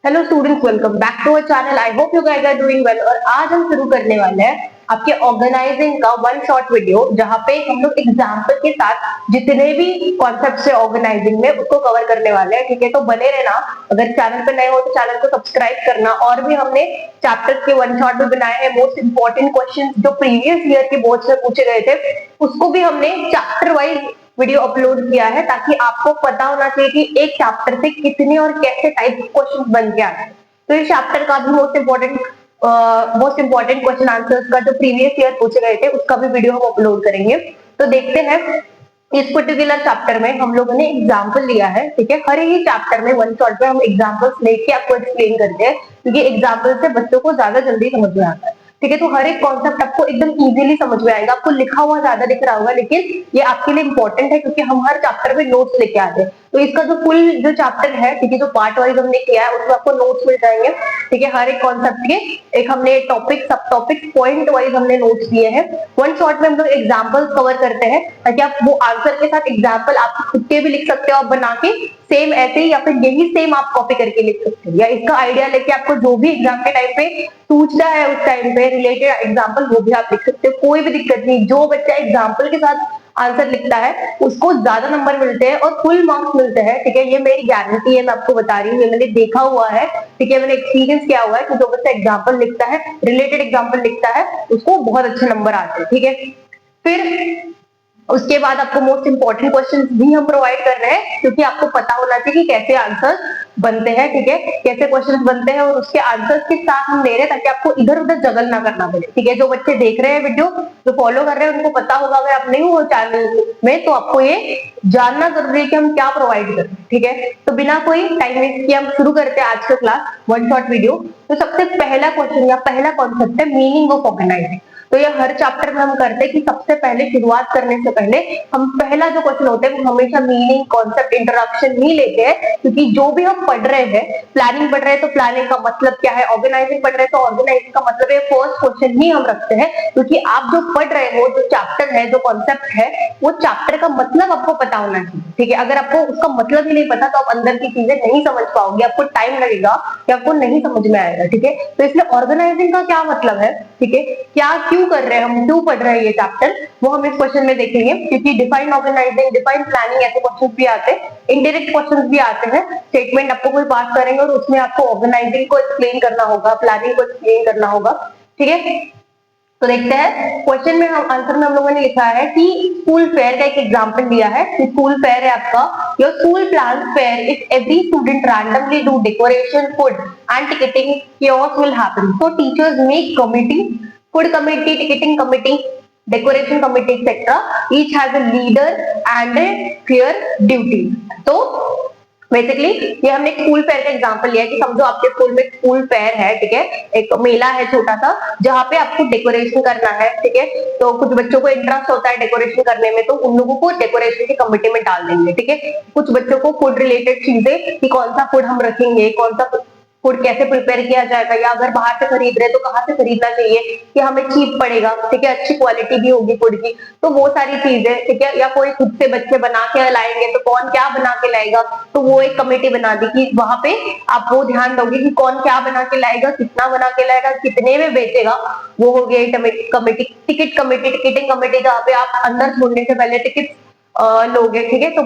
Hello students, welcome back to our channel. I hope you guys are doing well. और आज हम शुरू करने वाले हैं आपके ऑर्गेनाइजिंग का वन शॉट वीडियो, जहां पे हम लोग एग्जांपल के साथ जितने भी कॉन्सेप्ट्स है ऑर्गेनाइजिंग में उसको कवर करने वाले हैं। ठीक है, तो बने रहना। अगर चैनल पे नए हो तो चैनल को सब्सक्राइब करना। और भी हमने चैप्टर्स के वन शॉट में बनाए हैं मोस्ट इंपॉर्टेंट क्वेश्चन जो प्रीवियस ईयर के बोर्ड से पूछे गए थे, उसको भी हमने चैप्टर वाइज वीडियो अपलोड किया है, ताकि आपको पता होना चाहिए कि एक चैप्टर से कितने और कैसे टाइप क्वेश्चन बन के आए। तो इस चैप्टर का भी मोस्ट इंपॉर्टेंट क्वेश्चन आंसर्स का जो प्रीवियस ईयर पूछे गए थे उसका भी वीडियो हम अपलोड करेंगे। तो देखते हैं, इस पर्टिकुलर चैप्टर में हम लोगों ने एग्जाम्पल लिया है। ठीक है, हर ही चैप्टर में वन शॉट में हम एग्जाम्पल्स लेके आपको एक्सप्लेन करते हैं, क्योंकि एग्जाम्पल से बच्चों को ज्यादा जल्दी समझ में आता है। ठीक है, तो हर एक कॉन्सेप्ट आपको एकदम इजीली समझ में आएगा। आपको लिखा हुआ ज्यादा दिख रहा होगा, लेकिन ये आपके लिए इंपॉर्टेंट है क्योंकि हम हर चैप्टर में नोट्स लेके आते हैं। तो इसका जो फुल जो चैप्टर है, ठीक है, जो पार्ट वाइज हमने किया है उसमें आपको नोट्स मिल जाएंगे। ठीक है, हर एक कॉन्सेप्ट के एक हमने टॉपिक सब टॉपिक पॉइंट वाइज हमने नोट्स दिए हैं। वन शॉट में हम लोग एग्जाम्पल कवर करते हैं, ताकि आप वो आंसर के साथ एग्जाम्पल आप खुद के भी लिख सकते हो, आप बना के सेम ऐसे ही, या फिर यही सेम आप कॉपी करके लिख सकते हो, या इसका आइडिया लेके आपको जो भी एग्जाम के टाइम पे पूछना है उस टाइम पे रिलेटेड एग्जाम्पल वो भी आप लिख सकते हो। कोई भी दिक्कत नहीं। जो बच्चा एग्जाम्पल के साथ आंसर लिखता है उसको ज्यादा नंबर मिलते हैं और फुल मार्क्स मिलते हैं। ठीक है, ये मेरी गारंटी है, मैं आपको बता रही हूँ, ये मैंने देखा हुआ है। ठीक है, मैंने एक्सपीरियंस किया हुआ है कि जो बच्चा एग्जाम्पल लिखता है, रिलेटेड एग्जाम्पल लिखता है, उसको बहुत अच्छे नंबर आते हैं। ठीक है, फिर उसके बाद आपको मोस्ट इंपॉर्टेंट क्वेश्चंस भी हम प्रोवाइड कर रहे हैं, क्योंकि आपको पता होना चाहिए कि कैसे आंसर बनते हैं। ठीक है, कैसे क्वेश्चंस बनते हैं और उसके आंसर्स के साथ हम दे रहे हैं, ताकि आपको इधर उधर जगल ना करना पड़े। ठीक है, जो बच्चे देख रहे हैं वीडियो, जो फॉलो कर रहे हैं, उनको पता होगा, अगर आप नहीं हो चैनल में तो आपको ये जानना जरूरी है कि हम क्या प्रोवाइड कर रहे हैं। ठीक है, तो बिना कोई टाइम वेस्ट किए हम शुरू करते हैं आज का क्लास वन शॉट वीडियो। तो सबसे पहला क्वेश्चन या पहला कॉन्सेप्ट है मीनिंग ऑफ ऑर्गेनाइजिंग। तो ये हर चैप्टर में हम करते हैं कि सबसे पहले शुरुआत करने से पहले हम पहला जो क्वेश्चन होता है वो हमेशा मीनिंग, कॉन्सेप्ट, इंट्रोडक्शन ही लेते हैं, क्योंकि जो भी हम पढ़ रहे हैं, प्लानिंग पढ़ रहे हैं तो प्लानिंग का मतलब क्या है, ऑर्गेनाइजिंग पढ़ रहे हैं तो ऑर्गेनाइजिंग का मतलब है, फर्स्ट क्वेश्चन ही हम रखते हैं। क्योंकि आप जो पढ़ रहे हो, जो चैप्टर है, जो कॉन्सेप्ट है, वो चैप्टर का मतलब आपको पता होना चाहिए। ठीक है, अगर आपको उसका मतलब ही नहीं पता तो आप अंदर की चीजें नहीं समझ पाओगे, आपको टाइम लगेगा कि आपको नहीं समझ में आएगा। ठीक है, तो इसलिए ऑर्गेनाइजिंग का क्या मतलब है, ठीक है, क्या क्यों कर रहे हैं हम, क्यों पढ़ रहे हैं ये चैप्टर, वो हम इस क्वेश्चन में देखेंगे। क्योंकि डिफाइन ऑर्गेनाइजिंग, डिफाइन प्लानिंग ऐसे क्वेश्चन भी आते हैं, इनडायरेक्ट क्वेश्चन भी आते हैं। स्टेटमेंट आपको कोई पास करेंगे और उसमें आपको ऑर्गेनाइजिंग को एक्सप्लेन करना होगा, प्लानिंग को एक्सप्लेन करना होगा। ठीक है, तो देखते हैं क्वेश्चन में, हम आंसर में हम लोगों ने लिखा है कि स्कूल फेयर का एक एग्जांपल दिया है कि स्कूल फेयर है आपका, your school plans fair if every student randomly do decoration, food and ticketing, chaos will happen, so teachers make committee, food committee, ticketing committee, decoration committee, etc. each has a leader and a clear duty। तो basically ये हमने एक school fair का example लिया है कि समझो आपके स्कूल में स्कूल फेयर है। ठीक है, एक मेला है छोटा सा, जहाँ पे आपको डेकोरेशन करना है। ठीक है, तो कुछ बच्चों को इंटरेस्ट होता है डेकोरेशन करने में, तो उन लोगों को डेकोरेशन की कमेटी में डाल देंगे। ठीक है, कुछ बच्चों को फूड रिलेटेड चीजें कि कौन सा फूड हम रखेंगे, कौन सा फूड कैसे प्रिपेयर किया जाएगा, या अगर बाहर से खरीद रहे हैं तो कहाँ से खरीदना चाहिए कि हमें चीप पड़ेगा। ठीक है, अच्छी क्वालिटी भी होगी फूड की, तो वो सारी चीजें। ठीक है, या कोई खुद से बच्चे बना के लाएंगे तो कौन क्या बना के लाएगा, तो वो एक कमेटी बना दी कि वहां पे आप वो ध्यान दोगे कि कौन क्या बना के लाएगा, कितना बना के लाएगा, कितने में बेचेगा। वो हो गया committee. Ticket committee, ticketing committee, जहाँ पे आप अंदर छोड़ने से पहले टिकट लोग हैं। ठीक है, तो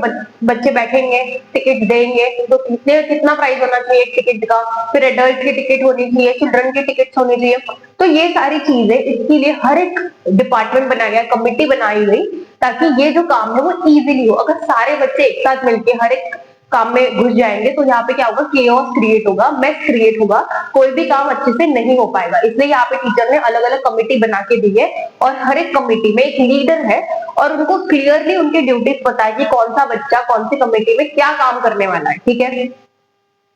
बच्चे बैठेंगे, टिकट देंगे, तो कितना प्राइस होना चाहिए एक टिकट का, फिर एडल्ट की टिकट होनी चाहिए, चिल्ड्रन की टिकट होनी चाहिए। तो ये सारी चीजें, इसके लिए हर एक डिपार्टमेंट बनाया गया, कमिटी बनाई गई, ताकि ये जो काम है वो इजीली हो। अगर सारे बच्चे एक साथ मिलकर हर एक काम में घुस जाएंगे तो यहाँ पे क्या होगा, केओस क्रिएट होगा, मेस क्रिएट होगा, कोई भी काम अच्छे से नहीं हो पाएगा। इसलिए यहाँ पे टीचर ने अलग अलग कमिटी बना के दी है, और हर एक कमिटी में एक लीडर है, और उनको क्लियरली उनकी ड्यूटीज पता है कि कौन सा बच्चा कौन सी कमेटी में क्या काम करने वाला है। ठीक है,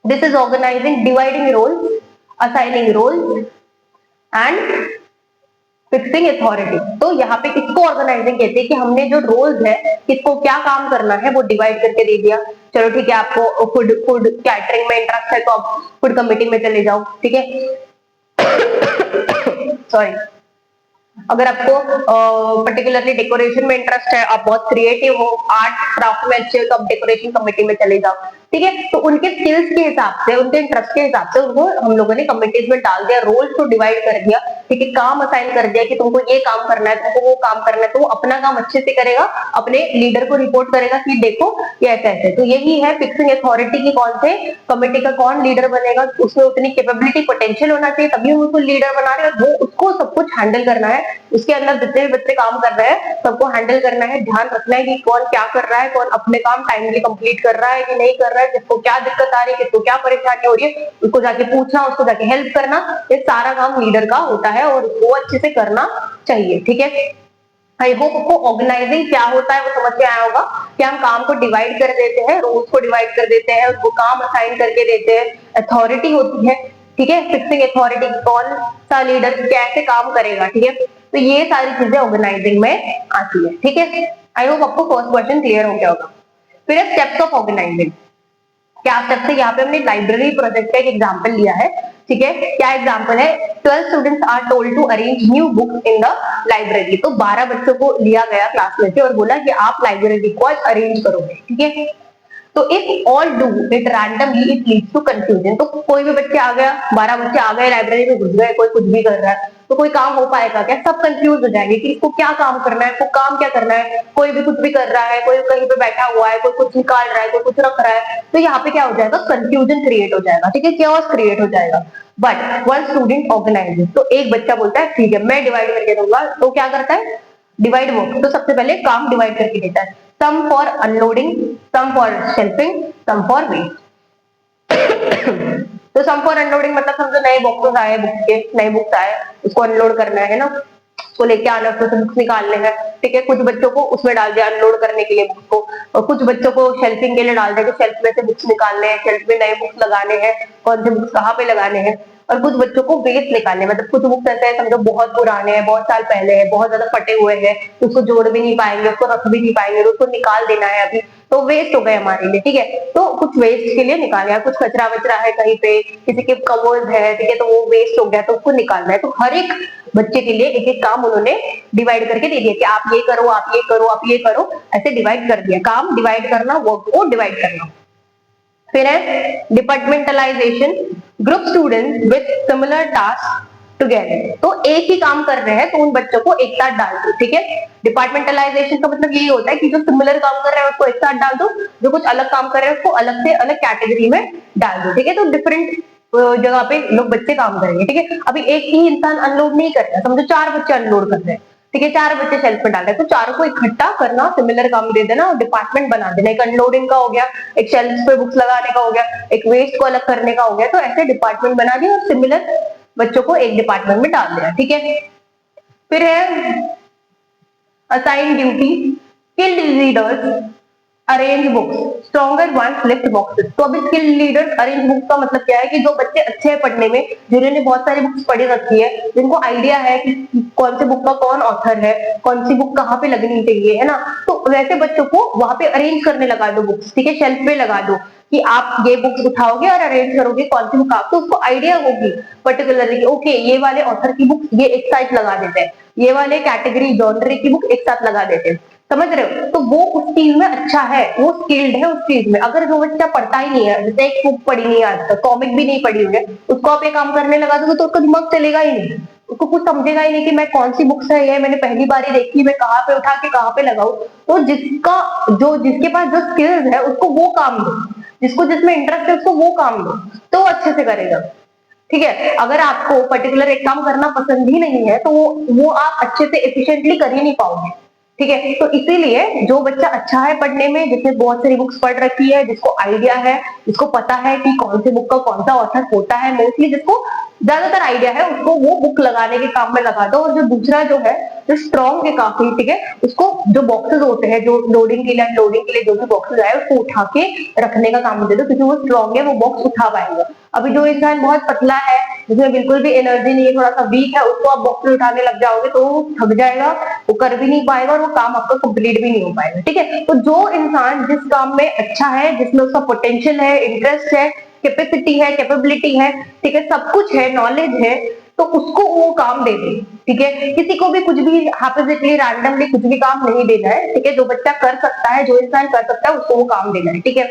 this is organising, dividing roles, assigning roles and fixing authority. तो यहाँ पे इसको ऑर्गेनाइजिंग कहते हैं कि हमने जो रोल्स है, किसको क्या काम करना है वो डिवाइड करके दे दिया। चलो ठीक है, आपको फूड फूड कैटरिंग में इंटरेस्ट है तो आप फूड कमेटी में चले जाओ। ठीक है, सॉरी। अगर आपको पर्टिकुलरली डेकोरेशन में इंटरेस्ट है, आप बहुत क्रिएटिव हो, आर्ट क्राफ्ट में अच्छे हो, तो आप डेकोरेशन कमेटी में चले जाओ। ठीक है, तो उनके स्किल्स के हिसाब से, उनके इंटरेस्ट के हिसाब से उनको हम लोगों ने कमिटीज में डाल दिया, रोल्स को डिवाइड कर दिया। ठीक है, काम असाइन कर दिया कि तुमको ये काम करना है, तुमको वो काम करना है, तो वो अपना काम अच्छे से करेगा, अपने लीडर को रिपोर्ट करेगा कि देखो ये ऐसे ऐसे। तो यही है फिक्सिंग अथॉरिटी की, कौन से कमेटी का कौन लीडर बनेगा, उसमें उतनी कैपेबिलिटी पोटेंशियल होना चाहिए, तभी हम उसको लीडर बना रहे हैं, और वो उसको सब कुछ हैंडल करना है। उसके अंदर जितने भी बच्चे काम कर रहे हैं सबको हैंडल करना है, ध्यान रखना है कि कौन क्या कर रहा है, कौन अपने काम टाइमली कंप्लीट कर रहा है कि नहीं कर रहा है, किसको क्या दिक्कत आ रही है, किसको क्या परेशानी हो रही है, उसको जाके पूछना, उसको जाके हेल्प करना। ये सारा काम लीडर का होता है और वो अच्छे से करना चाहिए। ठीक है, आई होप आपको ऑर्गेनाइजिंग क्या होता है वो समझ में आया होगा कि हम काम को डिवाइड कर देते हैं, रोल्स को डिवाइड कर देते हैं, उसको काम असाइन करके देते हैं, अथॉरिटी होती है। ठीक है, फिक्सिंग अथॉरिटी, कौन सा लीडर कैसे काम करेगा। ठीक है, तो ये सारी चीजें ऑर्गेनाइजिंग में आती है। ठीक है, आई होप आपको फर्स्ट क्वेश्चन क्लियर हो गया होगा। फिर स्टेप्स ऑफ ऑर्गेनाइजिंग, क्या स्टेप्स है, यहाँ पे हमने लाइब्रेरी प्रोजेक्ट का एक एग्जांपल लिया है। ठीक है, क्या एग्जांपल है, 12 students are told to arrange new books in the library. तो 12 बच्चों को लिया गया क्लास में से और बोला कि आप लाइब्रेरी को आज अरेंज करोगे। ठीक है, तो if all do it randomly it leads to confusion. तो कोई भी बच्चे आ गया, 12 बच्चे आ गए लाइब्रेरी में, घुस गए, कोई कुछ भी कर रहा है, तो कोई काम हो पाएगा क्या? सब कंफ्यूज हो जाएंगे कि इसको क्या काम करना है, इसको काम क्या करना है, कोई भी कुछ भी कर रहा है, कोई कहीं पे बैठा हुआ है, कोई कुछ निकाल रहा है, कोई कुछ रख रहा है। तो यहाँ पे क्या हो जाएगा, कंफ्यूजन क्रिएट हो जाएगा। ठीक है, chaos क्रिएट हो जाएगा। बट वन स्टूडेंट ऑर्गेनाइजेस, तो एक बच्चा बोलता है ठीक है मैं डिवाइड करके दूंगा। तो क्या करता है, डिवाइड वर्क, तो सबसे पहले काम डिवाइड करके देता है। Some for unloading, some for shelving, some for waste. तो सम फॉर अनलोडिंग मतलब समझो नए बॉक्सेस आए, बुक्स के नए बुक्स आए, उसको अनलोड करना है ना, उसको लेके आना, उसमें बुक्स निकालने हैं। ठीक है, कुछ बच्चों को उसमें डाल दिया अनलोड करने के लिए बुक्स को, और कुछ बच्चों को शेल्फिंग के लिए डाल दिया कि शेल्फ में से बुक्स निकालने हैं, शेल्फ में नए बुक्स लगाने हैं, कौन से बुक्स कहाँ पे लगाने हैं। और कुछ बच्चों को वेस्ट निकालने, मतलब कुछ बुक्स ऐसे हैं समझो बहुत पुराने हैं, बहुत साल पहले है, बहुत ज्यादा फटे हुए हैं, उसको जोड़ भी नहीं पाएंगे, उसको रख भी नहीं पाएंगे, उसको निकाल देना है अभी, तो वेस्ट हो गए हमारे लिए। ठीक है, तो कुछ वेस्ट के लिए निकालना है, कुछ कचरा वचरा है कहीं पे, किसी के कवर्ड है, ठीक है, तो वो वेस्ट हो गया तो उसको निकालना है। तो हर एक बच्चे के लिए एक एक काम उन्होंने डिवाइड करके दे दिया कि आप ये करो, आप ये करो, आप ये करो, ऐसे डिवाइड कर दिया। काम डिवाइड करना, वर्क को डिवाइड करना। फिर है departmentalisation, group students with similar task together. तो एक ही काम कर रहे हैं तो उन बच्चों को एक साथ डाल दो। ठीक है, डिपार्टमेंटलाइजेशन का मतलब यही होता है कि जो सिमिलर काम कर रहे हैं उसको एक साथ डाल दो, जो कुछ अलग काम कर रहे हैं उसको अलग से अलग कैटेगरी में डाल दो। ठीक है, तो डिफरेंट जगह पे लोग बच्चे काम करेंगे। ठीक है, अभी एक ही इंसान अनलोड नहीं कर रहा, समझो 4 बच्चे अनलोड कर रहे हैं। ठीक है, 4 बच्चे शेल्फ में डाल रहे हैं, तो चारों को इकट्ठा करना, सिमिलर काम दे देना और डिपार्टमेंट बना देना। एक अनलोडिंग का हो गया, एक शेल्फ पे बुक्स लगाने का हो गया, एक वेस्ट को अलग करने का हो गया। तो ऐसे डिपार्टमेंट बना दिया और सिमिलर बच्चों को एक डिपार्टमेंट में डाल दिया। ठीक है, फिर है assign duty, skilled leaders arrange books, stronger ones lift boxes. तो अभी स्किल लीडर्स अरेंज बुक्स का मतलब क्या है कि जो बच्चे अच्छे हैं पढ़ने में, जिन्होंने बहुत सारी बुक्स पढ़ी रखी है, जिनको आइडिया है कि कौन से बुक का कौन ऑथर है, कौन सी बुक कहाँ पे लगनी चाहिए, है ना, तो वैसे बच्चों को वहां पे अरेंज करने लगा दो बुक्स। ठीक है, शेल्फ पे लगा दो कि आप ये बुक्स उठाओगे और अरेंज करोगे कौन सी बुक, आपको उसको आइडिया होगी पर्टिकुलरली ओके ये वाले ऑथर की बुक ये एक साइड लगा देते हैं, ये वाले कैटेगरी जॉनरी की बुक एक साथ लगा देते हैं। समझ रहे हो, तो वो उस चीज में अच्छा है, वो स्किल्ड है उस चीज में। अगर जो बच्चा पढ़ता ही नहीं है, जैसे एक बुक पढ़ी नहीं है आज तक, कॉमिक भी नहीं पढ़ी हुई है, उसको आप ये काम करने लगा दोगे तो उसका दिमाग चलेगा ही नहीं, उसको कुछ समझेगा ही नहीं कि मैं कौन सी बुक्स है ये मैंने पहली बार ही देखी, मैं कहाँ पे उठा के कहाँ पे लगाऊं। तो जिसके पास जो स्किल्स है उसको वो काम दो, जिसको जिसमें इंटरेस्ट है उसको वो काम दो, तो वो अच्छे से करेगा। ठीक है, अगर आपको पर्टिकुलर एक काम करना पसंद ही नहीं है तो वो आप अच्छे से एफिशिएंटली कर ही नहीं पाओगे। ठीक है, तो इसीलिए जो बच्चा अच्छा है पढ़ने में, जिसने बहुत सारी बुक्स पढ़ रखी है, जिसको आइडिया है, जिसको पता है कि कौन सी बुक का कौन सा ऑथर होता है, मोस्टली जिसको ज्यादातर आइडिया है, उसको वो बुक लगाने के काम में लगा दो। और जो दूसरा जो है जो स्ट्रॉन्ग है काफी, ठीक है, उसको जो बॉक्सेस होते हैं, जो लोडिंग के लिए अनलोडिंग के लिए जो भी बॉक्सेस आए उसको उठा के रखने का काम दे दो, क्योंकि वो स्ट्रॉन्ग है, वो बॉक्स उठा पाएगा। अभी जो इंसान बहुत पतला है, जिसमें बिल्कुल भी एनर्जी नहीं है, थोड़ा सा वीक है, उसको आप बॉक्स उठाने लग जाओगे तो वो थक जाएगा, वो कर भी नहीं पाएगा और वो काम आपका कंप्लीट भी नहीं हो पाएगा। ठीक है, तो जो इंसान जिस काम में अच्छा है, जिसमें उसका पोटेंशियल है, इंटरेस्ट है, कैपेसिटी है, कैपेबिलिटी है, ठीक है, सब कुछ है, नॉलेज है, तो उसको वो काम दे दे, ठीक है। किसी को भी कुछ भी हाइपोथेटिकली रैंडमली कुछ भी काम नहीं देना है, ठीक है। जो बच्चा कर सकता है, जो इंसान कर सकता है, उसको वो काम देना है, ठीक है।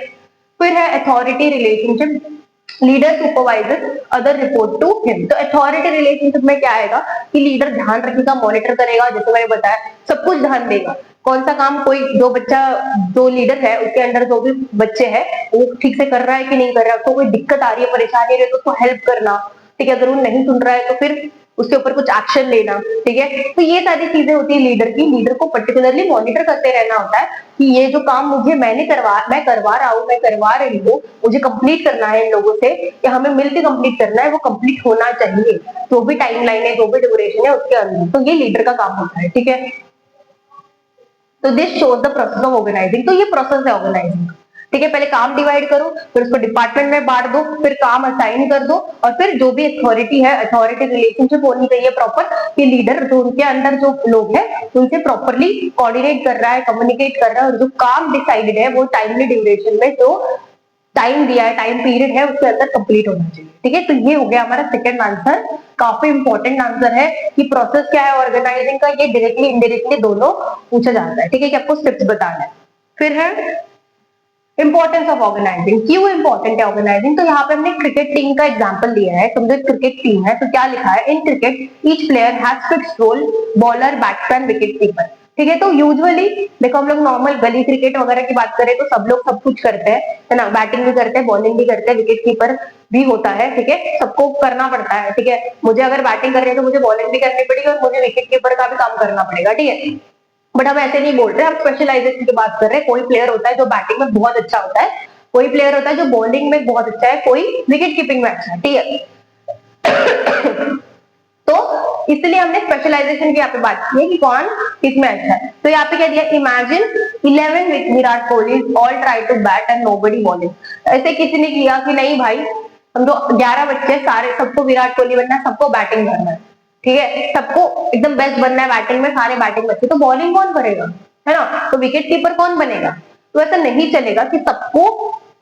फिर है authority relationship, leader supervisor other report to him. तो अथॉरिटी रिलेशनशिप में क्या आएगा कि लीडर ध्यान रखेगा, मॉनिटर करेगा, जैसे मैंने बताया सब कुछ ध्यान देगा। कौन सा काम कोई जो बच्चा जो लीडर है उसके अंडर जो भी बच्चे हैं वो ठीक से कर रहा है कि नहीं कर रहा है, उसको कोई दिक्कत आ रही है, परेशानी आ रही है तो उसको हेल्प करना, ठीक है। अगर वो नहीं सुन रहा है तो फिर उसके ऊपर कुछ एक्शन लेना, ठीक है। तो ये सारी चीजें होती है लीडर की। लीडर को पर्टिकुलरली मॉनिटर करते रहना होता है कि ये जो काम मैं करवा रहा हूँ, मैं करवा रही हूँ, मुझे कंप्लीट करना है इन लोगों से, या हमें मिलकर कंप्लीट करना है, वो कंप्लीट होना चाहिए, जो भी टाइमलाइन है, जो भी ड्यूरेशन है उसके अंदर। तो ये लीडर का काम होता है, ठीक है। तो this shows the process of organising. तो ये प्रोसेस है ऑर्गेनाइजिंग, ठीक है। पहले काम डिवाइड करो, फिर उसको डिपार्टमेंट में बांट दो, फिर काम असाइन कर दो, और फिर जो भी अथॉरिटी है, अथॉरिटी रिलेशनशिप होनी चाहिए प्रॉपर, कि लीडर जो उनके अंदर जो लोग हैं उनसे प्रॉपरली कोऑर्डिनेट कर रहा है, कम्युनिकेट कर रहा है, और जो काम डिसाइडेड है वो टाइमली ड्यूरेशन में जो टाइम दिया है, टाइम पीरियड है, उसके अंदर कंप्लीट होना चाहिए, ठीक है। तो ये हो गया हमारा सेकंड आंसर। काफी इंपॉर्टेंट आंसर है कि प्रोसेस क्या है ऑर्गेनाइजिंग का, ये डायरेक्टली इनडायरेक्टली दोनों पूछा जाता है, ठीक है, कि आपको स्टेप्स बताना है। फिर है इंपॉर्टेंस ऑफ ऑर्गेनाइजिंग। क्यों इंपॉर्टेंट है ऑर्गेनाइजिंग? तो यहाँ पे हमने क्रिकेट टीम का एग्जांपल लिया है। समझो क्रिकेट टीम है तो क्या लिखा है, in cricket each player has fixed role, bowler, batsman, wicket keeper, ठीक है। तो यूजुअली देखो हम लोग नॉर्मल गली क्रिकेट वगैरह की बात करें तो सब लोग सब कुछ करते हैं, है ना। बैटिंग भी करते हैं, बॉलिंग भी करते हैं, विकेट कीपर भी होता है, ठीक है। सबको करना पड़ता है, ठीक है। मुझे अगर बैटिंग करनी है तो मुझे बॉलिंग भी करनी पड़ेगी और मुझे विकेट कीपर का भी काम करना पड़ेगा, ठीक है। बट हम ऐसे नहीं बोल रहे, हम स्पेशलाइजेशन की बात कर रहे हैं। कोई प्लेयर होता है जो बैटिंग में बहुत अच्छा होता है, कोई प्लेयर होता है जो बॉलिंग में बहुत अच्छा है, कोई विकेट कीपिंग में अच्छा है, ठीक है। तो इसलिए हमने स्पेशलाइजेशन की यहाँ पे बात की है कि कौन किसमें अच्छा है। तो यहाँ पे क्या दिया, imagine 11 Virat Kohli all try to bat and nobody bowling. ऐसे किसी ने किया कि नहीं भाई, हम जो 11 बच्चे सारे, सबको विराट कोहली बनना है, सबको बैटिंग करना है, ठीक है, सबको एकदम बेस्ट बनना है बैटिंग में, सारे बैटिंग बच्चे, तो बॉलिंग कौन करेगा, है ना। तो विकेट कीपर कौन बनेगा? तो ऐसा नहीं चलेगा कि सबको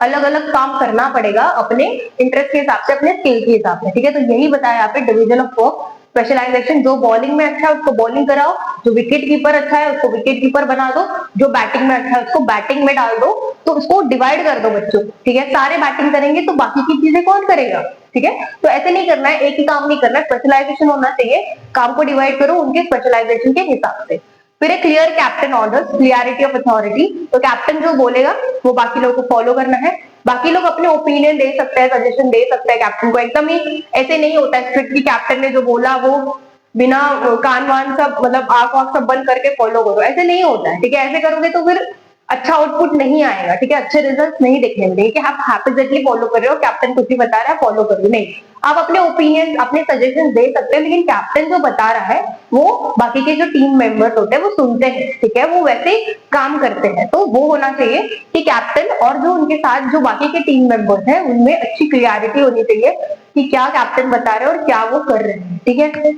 अलग अलग काम करना पड़ेगा अपने इंटरेस्ट के हिसाब से, अपने स्किल के हिसाब से, ठीक है। तो यही बताया यहाँ पे डिवीजन ऑफ वर्क, स्पेशलाइजेशन। जो बॉलिंग में अच्छा है उसको बॉलिंग कराओ, जो विकेट कीपर अच्छा है उसको विकेट कीपर बना दो, जो बैटिंग में अच्छा है उसको बैटिंग में डाल दो। तो उसको डिवाइड कर दो बच्चों, ठीक है। सारे बैटिंग करेंगे तो बाकी की चीजें कौन करेगा, ठीक है। तो ऐसे नहीं करना है, एक ही काम नहीं करना है, स्पेशलाइजेशन होना चाहिए। काम को डिवाइड करो उनके स्पेशलाइजेशन के हिसाब से। फिर एक clear captain orders, clarity of authority. तो कैप्टन जो बोलेगा वो बाकी लोगों को फॉलो करना है। बाकी लोग अपने ओपिनियन दे सकते हैं, सजेशन दे सकते हैं कैप्टन को। एकदम ही ऐसे नहीं होता है स्ट्रिक्टली कैप्टन ने जो बोला वो बिना कान वान सब, मतलब आंख वाख सब बंद करके फॉलो करो, ऐसे नहीं होता है, ठीक है। ऐसे करोगे तो फिर अच्छा आउटपुट नहीं आएगा, ठीक है, अच्छे रिजल्ट नहीं देखने मिलेंगे कि आप हैप्पीजेटली फॉलो कर रहे हो, कैप्टन कुछ भी बता रहा है फॉलो करो, नहीं। आप अपने ओपिनियन, अपने सजेशन दे सकते हैं, लेकिन कैप्टन जो बता रहा है वो बाकी के जो टीम मेंबर्स होते हैं वो सुनते हैं, ठीक है, वो वैसे काम करते हैं। तो वो होना चाहिए कि कैप्टन और जो उनके साथ जो बाकी के टीम मेंबर्स हैं उनमें अच्छी क्लियरिटी होनी चाहिए कि क्या कैप्टन बता रहे हैं और क्या वो कर रहे हैं, ठीक है।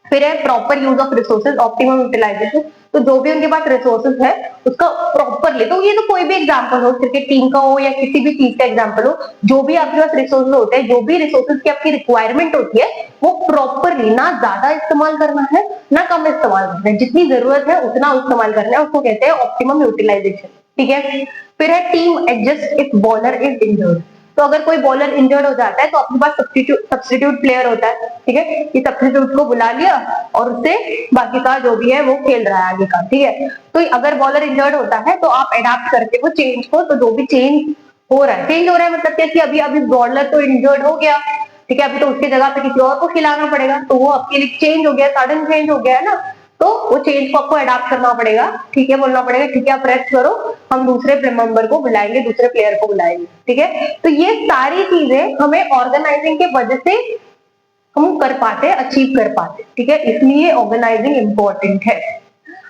फिर है proper use of resources, optimum utilisation. तो जो भी उनके पास रिसोर्सेज है उसका प्रॉपरली, तो ये तो कोई भी एग्जांपल हो, क्रिकेट टीम का हो या किसी भी चीज का एग्जांपल हो, जो भी आपके पास रिसोर्सेज होते हैं, जो भी रिसोर्सेज की आपकी रिक्वायरमेंट होती है, वो प्रॉपरली, ना ज्यादा इस्तेमाल करना है ना कम इस्तेमाल करना है, जितनी जरूरत है उतना इस्तेमाल करना है, उसको कहते हैं ऑप्टिमम यूटिलाइजेशन, ठीक है। फिर है team adjust if bowler is injured. तो अगर कोई बॉलर इंजर्ड हो जाता है तो अपने पास सब्स्टिट्यूट प्लेयर होता है, ठीक है, कि सब्स्टिट्यूट को बुला लिया और उससे बाकी का जो भी है वो खेल रहा है आगे का, ठीक है। तो अगर बॉलर इंजर्ड होता है तो आप अडेप्ट करते हो चेंज को, तो जो भी चेंज हो रहा है, चेंज हो रहा है मतलब क्या कि अभी अभी बॉलर तो इंजर्ड हो गया, ठीक है, अभी तो उसकी जगह पे किसी और को खिलाना पड़ेगा, तो वो आपके लिए चेंज हो गया, सडन चेंज हो गया है ना। तो वो चेंज को आपको अडाप्ट करना पड़ेगा, ठीक है, बोलना पड़ेगा ठीक है आप रेस्ट करो, हम दूसरे मेंबर को बुलाएंगे, दूसरे प्लेयर को बुलाएंगे, ठीक है। तो ये सारी चीजें हमें ऑर्गेनाइजिंग के वजह से हम कर पाते, अचीव कर पाते, ठीक है, इसलिए ऑर्गेनाइजिंग इंपॉर्टेंट है।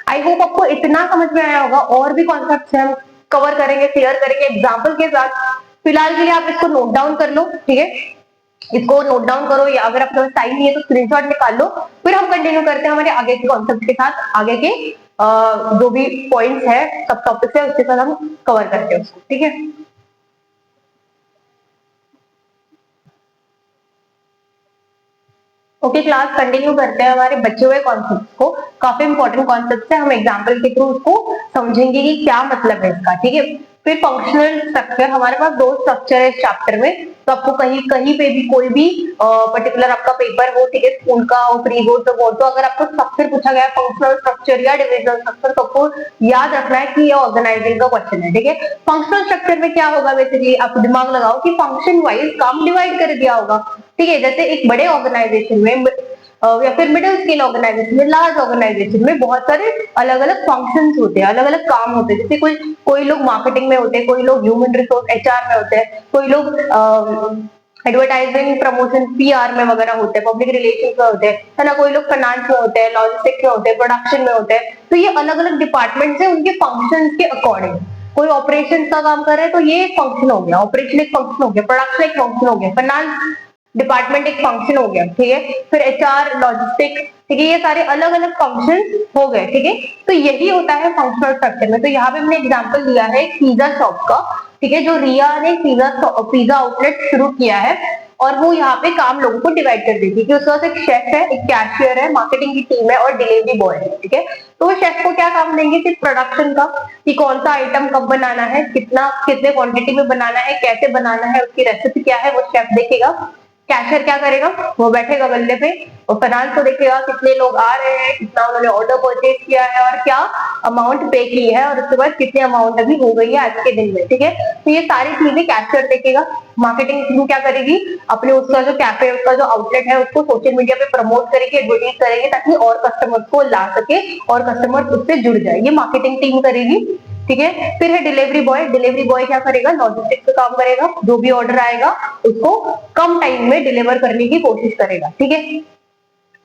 आई होप आपको इतना समझ में आया होगा। और भी कॉन्सेप्ट हम कवर करेंगे, क्लियर करेंगे एग्जाम्पल के साथ। फिलहाल के लिए आप इसको नोट डाउन कर लो, ठीक है, इसको नोट डाउन करो, या अगर आपके पास टाइम नहीं है तो स्क्रीनशॉट निकाल लो। फिर हम कंटिन्यू करते हैं हमारे आगे के कॉन्सेप्ट के साथ, आगे के जो भी पॉइंट्स है, सब टॉपिक्स है, उसके साथ हम कवर करते हैं उसको, ठीक है। ओके क्लास कंटिन्यू करते हैं हमारे बचे हुए कॉन्सेप्ट को। काफी इंपॉर्टेंट कॉन्सेप्ट है, हम एग्जाम्पल के थ्रू उसको समझेंगे कि क्या मतलब है इसका, ठीक है। फिर फंक्शनल स्ट्रक्चर, हमारे पास दो स्ट्रक्चर है इस चैप्टर में, तो आपको कहीं कहीं पे भी कोई भी पर्टिकुलर आपका पेपर हो, ठीक है, स्कूल का हो, प्री बोर्ड तो बोर्ड, तो अगर आपको स्ट्रक्चर पूछा गया फंक्शनल स्ट्रक्चर या डिविजनल स्ट्रक्चर, तो आपको याद रखना है कि ये ऑर्गेनाइजिंग का क्वेश्चन है, ठीक है। फंक्शनल स्ट्रक्चर में क्या होगा, बेसिकली आप दिमाग लगाओ कि फंक्शन वाइज काम डिवाइड कर दिया होगा, ठीक है। जैसे एक बड़े ऑर्गेनाइजेशन में या फिर मिडिल स्केल ऑर्गेनाइजेशन में, लार्ज ऑर्गेनाइजेशन में बहुत सारे अलग अलग फंक्शंस होते हैं, अलग अलग काम होते हैं। जैसे कोई कोई लोग मार्केटिंग में होते हैं, कोई लोग ह्यूमन रिसोर्स एचआर में होते हैं, कोई लोग एडवर्टाइजिंग प्रमोशन पीआर में वगैरह होते हैं, पब्लिक रिलेशन में होते हैं, है ना, कोई लोग फाइनेंस में होते हैं, लॉजिस्टिक्स में होते हैं, प्रोडक्शन में होते हैं। तो ये अलग अलग डिपार्टमेंट है, उनके फंक्शन के अकॉर्डिंग। कोई ऑपरेशन का काम कर रहे हैं तो ये एक फंक्शन हो गया, ऑपरेशन एक फंक्शन हो गया, प्रोडक्शन एक फंक्शन हो गया, फाइनेंस डिपार्टमेंट एक फंक्शन हो गया, ठीक है। फिर एचआर, लॉजिस्टिक्स, ठीक है, ये सारे अलग अलग फंक्शन हो गए, ठीक है। तो यही होता है फंक्शनल स्ट्रक्चर में। तो यहाँ पे हमने एग्जांपल दिया है पिज्जा शॉप का, ठीक है, जो रिया ने पिज्जा आउटलेट शुरू किया है, और वो यहाँ पे काम लोगों को डिवाइड कर देती है कि उसके पास एक शेफ है, एक कैशियर है, मार्केटिंग की टीम है और डिलीवरी बॉय है, ठीक है। तो वो शेफ को क्या काम देंगे, सिर्फ प्रोडक्शन का, कि कौन सा आइटम कब बनाना है, कितना कितने क्वांटिटी में बनाना है, कैसे बनाना है, उसकी रेसिपी क्या है, वो शेफ देखेगा। कैशियर क्या करेगा, वो बैठेगा बल्ले पे और फाइनेंस को देखेगा कितने लोग आ रहे हैं, कितना उन्होंने ऑर्डर परचेज किया है और क्या अमाउंट पे की है, और उसके बाद कितनी अमाउंट अभी हो गई है आज के दिन में, ठीक है। तो ये सारी चीजें कैशियर देखेगा। मार्केटिंग टीम क्या करेगी, अपने उसका जो कैफे, उसका जो आउटलेट है, उसको सोशल मीडिया पे प्रमोट करेगी, एडवर्टाइज करेगी, ताकि और कस्टमर्स को ला सके और कस्टमर्स उससे जुड़ जाए, ये मार्केटिंग टीम करेगी, ठीक है। फिर है डिलीवरी बॉय। डिलीवरी बॉय क्या करेगा, लॉजिस्टिक्स का काम करेगा, जो भी ऑर्डर आएगा उसको कम टाइम में डिलीवर करने की कोशिश करेगा, ठीक है।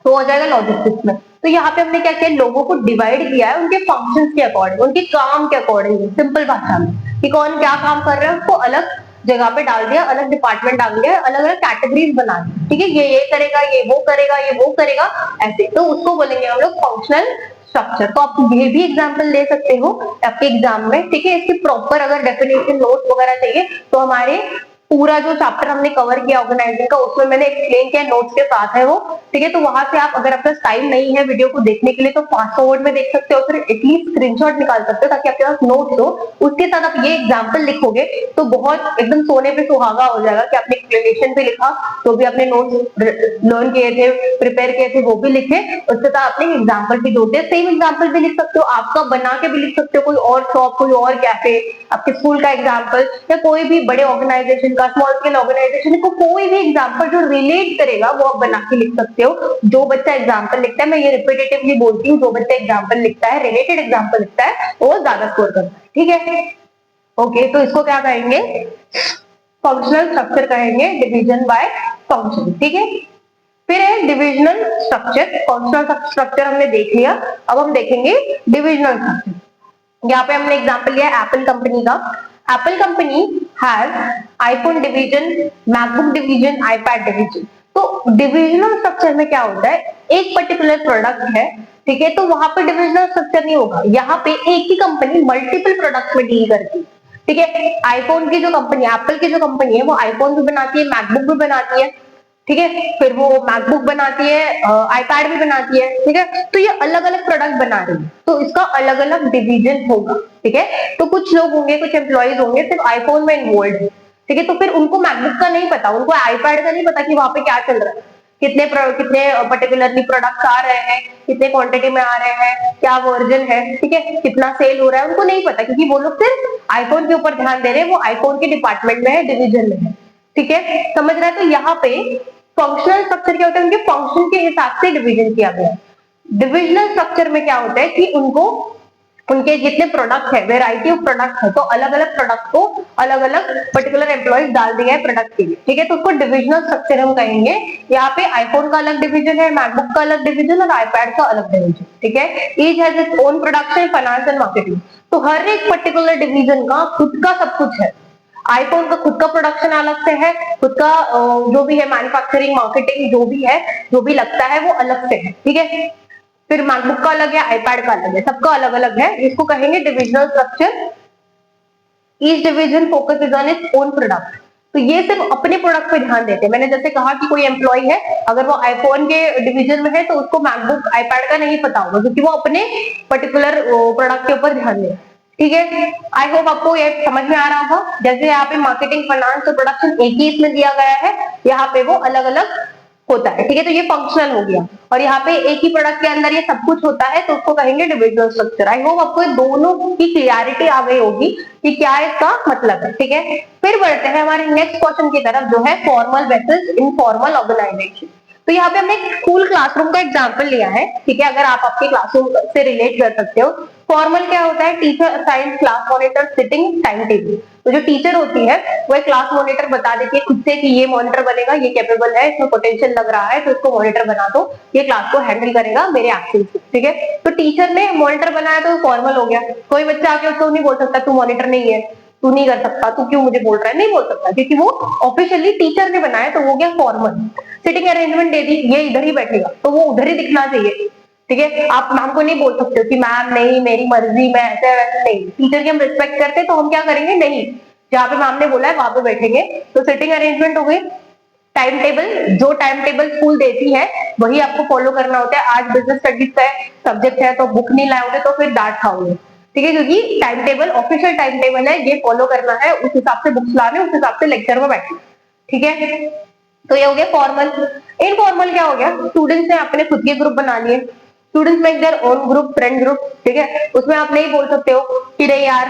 तो हो जाएगा लॉजिस्टिक्स में। तो यहाँ पे हमने क्या किया, लोगों को डिवाइड किया है उनके फंक्शंस के अकॉर्डिंग, उनके काम के अकॉर्डिंग, सिंपल भाषा में, कि कौन क्या काम कर रहा है उसको अलग जगह पे डाल दिया, अलग डिपार्टमेंट डाल दिया, अलग अलग कैटेगरीज बना दी, ठीक है। ये करेगा, ये वो करेगा, ये वो करेगा, ऐसे। तो उसको बोलेंगे हम लोग फंक्शनल स्ट्रक्चर। तो आप ये भी एग्जाम्पल ले सकते हो आपके एग्जाम में, ठीक है। इसकी प्रॉपर अगर डेफिनेशन नोट वगैरह चाहिए तो हमारे पूरा जो चैप्टर हमने कवर किया ऑर्गेनाइजिंग का, उसमें मैंने एक्सप्लेन किया, नोट्स के साथ है वो, ठीक है। तो वहां से आप, अगर आपके पास टाइम नहीं है वीडियो को देखने के लिए, तो फास्ट फॉरवर्ड में देख सकते हो, फिर एटलीस्ट स्क्रीनशॉट निकाल सकते हो ताकि आपके पास नोट्स हो। उसके साथ आप ये एग्जाम्पल लिखोगे तो बहुत एकदम सोने पे सुहागा हो जाएगा कि आपने एक्सप्लेनेशन भी लिखा, तो भी आपने नोट्स लर्न किए थे, प्रिपेयर किए थे, वो भी लिखे, उसके साथ आपने एग्जाम्पल भी जोड़ते हैं। सेम एग्जाम्पल भी लिख सकते हो, आपका बना के भी लिख सकते हो, कोई और शॉप, कोई और कैफे, आपके स्कूल का एग्जाम्पल, या कोई भी बड़े ऑर्गेनाइजेशन का, स्मॉल स्केल ऑर्गेनाइजेशन को कोई भी एग्जाम्पल जो रिलेट करेगा वो आप बना के लिख सकते हो। जो बच्चा एग्जाम्पल लिखता है, मैं ये रिपीटेटिवली बोलती हूँ, जो बच्चा एग्जाम्पल लिखता है, रिलेटेड एग्जाम्पल लिखता है, वो ज्यादा स्कोर करता है, ठीक है। ओके, तो इसको क्या कहेंगे, फंक्शनल स्ट्रक्चर कहेंगे, डिवीजन बाय फंक्शन, ठीक है। फिर है डिविजनल स्ट्रक्चर। फंक्शनल स्ट्रक्चर हमने देख लिया, अब हम देखेंगे डिविजनल स्ट्रक्चर। यहाँ पे हमने एग्जांपल लिया एप्पल कंपनी का। Apple company has iPhone division, MacBook division, iPad division. तो डिविजनल स्ट्रक्चर में क्या होता है, एक पर्टिकुलर प्रोडक्ट है, ठीक है, तो वहां पे डिविजनल स्ट्रक्चर नहीं होगा। यहाँ पे एक ही कंपनी मल्टीपल प्रोडक्ट में डील करती है, ठीक है। आईफोन की जो कंपनी, एप्पल की जो कंपनी है, वो आईफोन भी बनाती है, मैकबुक भी बनाती है, ठीक है। फिर वो मैकबुक बनाती है, आईपैड भी बनाती है, ठीक है। तो ये अलग अलग प्रोडक्ट बना रही है, तो इसका अलग अलग डिवीजन होगा, ठीक है। तो कुछ लोग होंगे, कुछ एम्प्लॉइज होंगे सिर्फ आईफोन में इन्वॉल्व है, ठीक है। तो फिर उनको मैकबुक का नहीं पता, उनको आईपैड का नहीं पता कि वहां पे क्या चल रहा है, कितने पर्टिकुलरली प्रोडक्ट्स आ रहे हैं, कितने क्वांटिटी में आ रहे हैं, क्या वर्जन है, ठीक है, कितना सेल हो रहा है, उनको नहीं पता, क्योंकि वो लोग सिर्फ आईफोन के ऊपर ध्यान दे रहे हैं, वो आईफोन के डिपार्टमेंट में है, डिवीजन में है, ठीक है। समझ रहा है। तो यहाँ पे फंक्शनल स्ट्रक्चर क्या होता है, उनके फंक्शन के हिसाब से डिवीजन किया गया है। डिविजनल स्ट्रक्चर में क्या होता है कि उनको, उनके जितने प्रोडक्ट है, वेराइटी ऑफ प्रोडक्ट है, तो अलग अलग प्रोडक्ट को अलग अलग पर्टिकुलर एम्प्लॉइज डाल दिया है प्रोडक्ट के लिए, ठीक है। तो उसको डिविजनल स्ट्रक्चर हम कहेंगे। यहाँ पे आईफोन का अलग डिवीजन है, मैकबुक का अलग डिवीजन और आईपैड का अलग डिवीजन, ठीक है। Each has its own production, finance and marketing. तो हर एक पर्टिकुलर डिवीजन का खुद का सब कुछ है। आईफोन का खुद का प्रोडक्शन अलग से है, खुद का जो भी है मैन्युफैक्चरिंग, मार्केटिंग जो भी है, जो भी लगता है वो अलग से है, ठीक है। फिर मैकबुक का अलग है, आईपैड का अलग है, सबका अलग अलग है, इसको कहेंगे divisional structure. Each division focuses on its own product. तो ये सिर्फ अपने प्रोडक्ट पे ध्यान देते हैं। मैंने जैसे कहा कि कोई एम्प्लॉय है, अगर वो आईफोन के डिवीजन में है तो उसको मैकबुक आईपैड का नहीं पता होगा, क्योंकि वो अपने पर्टिकुलर प्रोडक्ट के ऊपर ध्यान दे। ठीक है, आई होप आपको ये समझ में आ रहा होगा। जैसे यहाँ पे मार्केटिंग, फाइनेंस और प्रोडक्शन एक ही इसमें दिया गया है, यहाँ पे वो अलग अलग होता है। ठीक है, तो ये फंक्शनल हो गया, और यहाँ पे एक ही प्रोडक्ट के अंदर ये सब कुछ होता है, तो उसको कहेंगे डिविजुअल स्ट्रक्चर। आई होप आपको दोनों की क्लियरिटी आ गई होगी कि क्या इसका मतलब है। ठीक है, फिर बढ़ते हैं हमारे नेक्स्ट क्वेश्चन की तरफ, जो है फॉर्मल वर्सेस इनफॉर्मल ऑर्गेनाइजेशन। तो यहाँ पे हमने एक स्कूल क्लासरूम का एग्जाम्पल लिया है। ठीक है, अगर आप आपके क्लासरूम से रिलेट कर सकते हो। फॉर्मल क्या होता है? Teacher assign class monitor sitting time table. तो जो टीचर होती है वो एक क्लास मॉनिटर बता देती है खुद से कि ये मॉनिटर बनेगा, ये कैपेबल है, इसमें पोटेंशियल लग रहा है, तो इसको मॉनिटर बना दो, ये क्लास को हैंडल करेगा मेरे एक्शन से। ठीक है, तो टीचर ने मॉनिटर बनाया तो फॉर्मल हो गया। कोई बच्चा आके उसको नहीं बोल सकता तू मॉनिटर नहीं है, तू नहीं कर सकता, तू क्यों मुझे बोल रहा है, नहीं बोल सकता, क्योंकि वो ऑफिशियली टीचर ने बनाया, तो वो गया फॉर्मल। सिटिंग अरेंजमेंट दे दी, ये इधर ही बैठेगा, तो वो उधर ही दिखना चाहिए। ठीक है, आप मैम को नहीं बोल सकते हो कि मैम नहीं, मेरी मर्जी, मैं ऐसे वैसे नहीं। टीचर की हम रिस्पेक्ट करते हैं, तो हम क्या करेंगे, नहीं, जहाँ पे मैम ने बोला है वहां पे बैठेंगे। तो सिटिंग अरेंजमेंट हो गई। टाइम टेबल, जो टाइम टेबल स्कूल देती है वही आपको फॉलो करना होता है। आज बिजनेस स्टडीज का सब्जेक्ट है, तो बुक नहीं लाओगे तो फिर डांट खाओगे। ठीक है, क्योंकि time table official time table है, ये फॉलो करना है, उस हिसाब से बुक्स लाने, उस हिसाब से लेक्चर में बैठना। ठीक है, तो ये हो गया फॉर्मल। इनफॉर्मल क्या हो गया? स्टूडेंट्स ने अपने खुद के ग्रुप बना लिए। Students make their own group, friend group. ठीक है, उसमें आप नहीं बोल सकते हो कि नहीं यार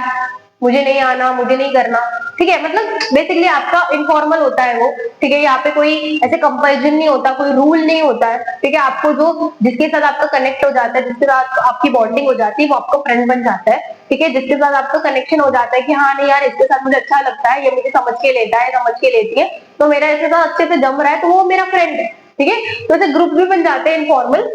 मुझे नहीं आना, मुझे नहीं करना। ठीक है, मतलब बेसिकली आपका इनफॉर्मल होता है वो। ठीक है, यहाँ पे कोई ऐसे कंपल्जन नहीं होता, कोई रूल नहीं होता है। ठीक है, आपको जो जिसके साथ आपका कनेक्ट हो जाता है, जिसके साथ आपकी बॉन्डिंग हो जाती है, वो आपको फ्रेंड बन जाता है। ठीक है, जिसके साथ आपका कनेक्शन हो जाता है कि हाँ नहीं यार इसके साथ मुझे अच्छा लगता है, ये मुझे समझ के लेता है, समझ के लेती है, तो मेरा इसके साथ अच्छे से जम रहा है, तो वो मेरा फ्रेंड है। ठीक है, तो ऐसे ग्रुप भी बन जाते हैं इनफॉर्मल।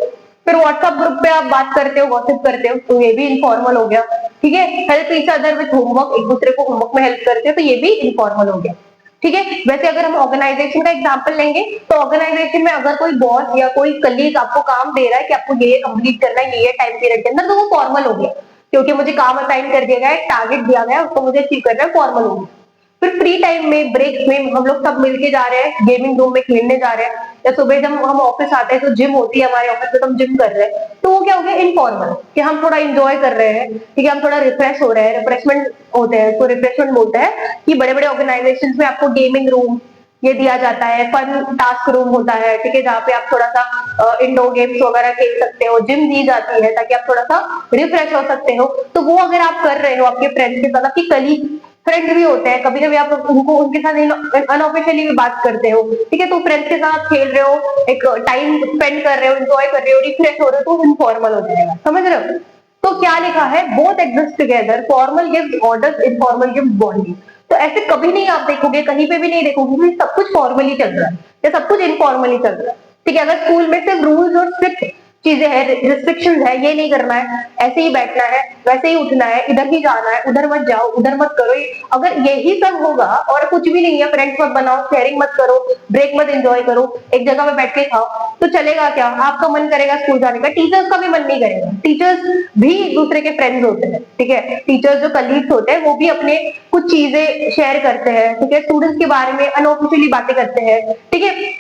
फिर व्हाट्सएप ग्रुप पे आप बात करते हो, गॉसिप करते हो, तो ये भी इनफॉर्मल हो गया। ठीक है, help each other with homework, एक दूसरे को होमवर्क में हेल्प करते हो, तो ये भी इनफॉर्मल हो गया। ठीक है, वैसे अगर हम ऑर्गेनाइजेशन का एग्जांपल लेंगे, तो ऑर्गेनाइजेशन में अगर कोई बॉस या कोई कलीग आपको काम दे रहा है कि आपको ये कंप्लीट करना है ये टाइम पीरियड के अंदर, तो वो फॉर्मल हो गया, क्योंकि मुझे काम असाइन कर दिया गया है, टारगेट दिया गया है, उसको मुझे अचीव करना है, फॉर्मल हो गया। फिर फ्री टाइम में, ब्रेक में हम लोग सब मिलके जा रहे हैं, गेमिंग रूम में खेलने जा रहे हैं, या सुबह जब हम ऑफिस आते हैं तो जिम होती है हमारे ऑफिस में, तो हम जिम कर रहे हैं, तो वो क्या हो गया, इनफॉर्मल, कि हम थोड़ा इंजॉय कर रहे हैं। ठीक है, हम थोड़ा रिफ्रेश हो रहे हैं, रिफ्रेशमेंट होते हैं, तो रिफ्रेशमेंट बोलते हैं कि बड़े बड़े ऑर्गेनाइजेशन में आपको गेमिंग रूम ये दिया जाता है, फन टास्क रूम होता है। ठीक है, जहाँ पे आप थोड़ा सा इंडोर गेम्स वगैरह खेल सकते हो, जिम दी जाती है ताकि आप थोड़ा सा रिफ्रेश हो सकते हो। तो वो अगर आप कर रहे हो आपके फ्रेंड्स के साथ, आपकी कलीग फ्रेंड भी होते हैं, कभी कभी आप उनको उनके साथ अनऑफिशियली भी बात करते हो। ठीक है, तो फ्रेंड्स के साथ खेल रहे हो, एक टाइम स्पेंड कर रहे हो, एंजॉय कर रहे हो, रिफ्रेश हो रहे हो, तो इनफॉर्मल हो जाएगा। समझ रहे हो? तो क्या लिखा है, both exist together, formal gives orders, informal gives bonding. तो ऐसे कभी नहीं आप देखोगे, कहीं पे भी नहीं देखोगे कि सब कुछ फॉर्मली चल रहा है या सब कुछ इनफॉर्मली चल रहा है। ठीक है, अगर स्कूल में सिर्फ रूल्स और स्ट्रिक्ट चीजें हैं, रिस्ट्रिक्शंस है, ये नहीं करना है, ऐसे ही बैठना है, वैसे ही उठना है, इधर ही जाना है, उधर मत जाओ, उधर मत करो, अगर यही सब होगा और कुछ भी नहीं है, फ्रेंड्स मत बनाओ, शेयरिंग मत करो, ब्रेक मत एंजॉय करो, एक जगह पे बैठ के खाओ, तो चलेगा क्या? आपका मन करेगा स्कूल जाने का, टीचर्स का भी मन नहीं करेगा। टीचर्स भी एक दूसरे के फ्रेंड्स होते हैं। ठीक है, टीचर्स जो कलीग्स होते हैं वो भी अपने कुछ चीजें शेयर करते हैं। ठीक है, स्टूडेंट्स के बारे में अनऑफिशियली बातें करते हैं। ठीक है,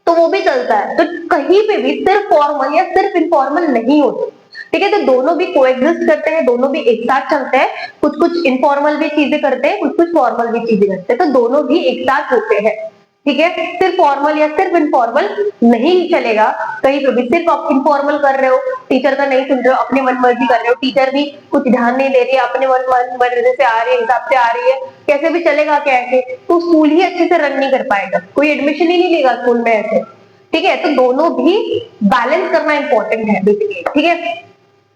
तो वो भी चलता है। तो कहीं पे भी सिर्फ फॉर्मल या सिर्फ इनफॉर्मल नहीं होते। ठीक है, तो दोनों भी कोएग्जिस्ट करते हैं, दोनों भी एक साथ चलते हैं, कुछ कुछ इनफॉर्मल भी चीजें करते हैं, कुछ कुछ फॉर्मल भी चीजें करते हैं, तो दोनों भी एक साथ होते हैं। ठीक है, सिर्फ फॉर्मल या सिर्फ इनफॉर्मल नहीं चलेगा। कहीं पे भी सिर्फ आप इनफॉर्मल कर रहे हो, टीचर का नहीं सुन रहे हो, अपनी मन मर्जी कर रहे हो, टीचर भी कुछ ध्यान नहीं दे रही है, अपने मन मर्जी से आ रही है, हिसाब से आ रही है, कैसे भी चलेगा क्या ऐसे? तो स्कूल ही अच्छे से रन नहीं कर पाएगा, कोई एडमिशन ही नहीं लेगा स्कूल में ऐसे। ठीक है, तो दोनों भी बैलेंस करना इंपॉर्टेंट है बेसिकली। ठीक है,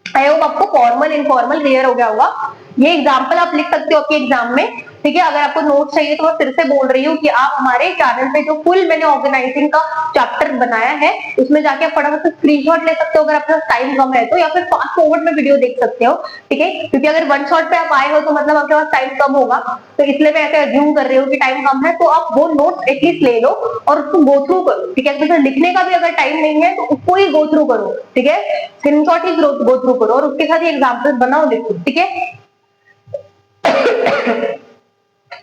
आई होप आपको फॉर्मल इनफॉर्मल क्लियर हो गया होगा। ये एग्जाम्पल आप लिख सकते हो आपके एग्जाम में। ठीक है, अगर आपको नोट चाहिए तो मैं फिर से बोल रही हूँ कि आप हमारे चैनल पे जो फुल मैंने ऑर्गेनाइजिंग का चैप्टर बनाया है उसमें जाके आप फटाफट स्क्रीनशॉट ले सकते हो अगर आपके पास टाइम कम है तो, या फिर फास्ट फॉरवर्ड में वीडियो देख सकते हो। ठीक है, क्योंकि अगर वन शॉट पे आप आए हो तो मतलब आपके पास टाइम कम होगा, तो इसलिए मैं ऐसे अज्यूम कर रही हूँ कि टाइम कम है, तो आप वो नोट्स एटलीस्ट ले लो और उसको गो थ्रू करो। ठीक है, तो लिखने का भी अगर टाइम नहीं है तो उसको ही गो थ्रू करो। ठीक है, स्क्रीनशॉट ही गो थ्रू करो और उसके साथ ही एग्जाम्पल बनाओ, लिखो। ठीक है,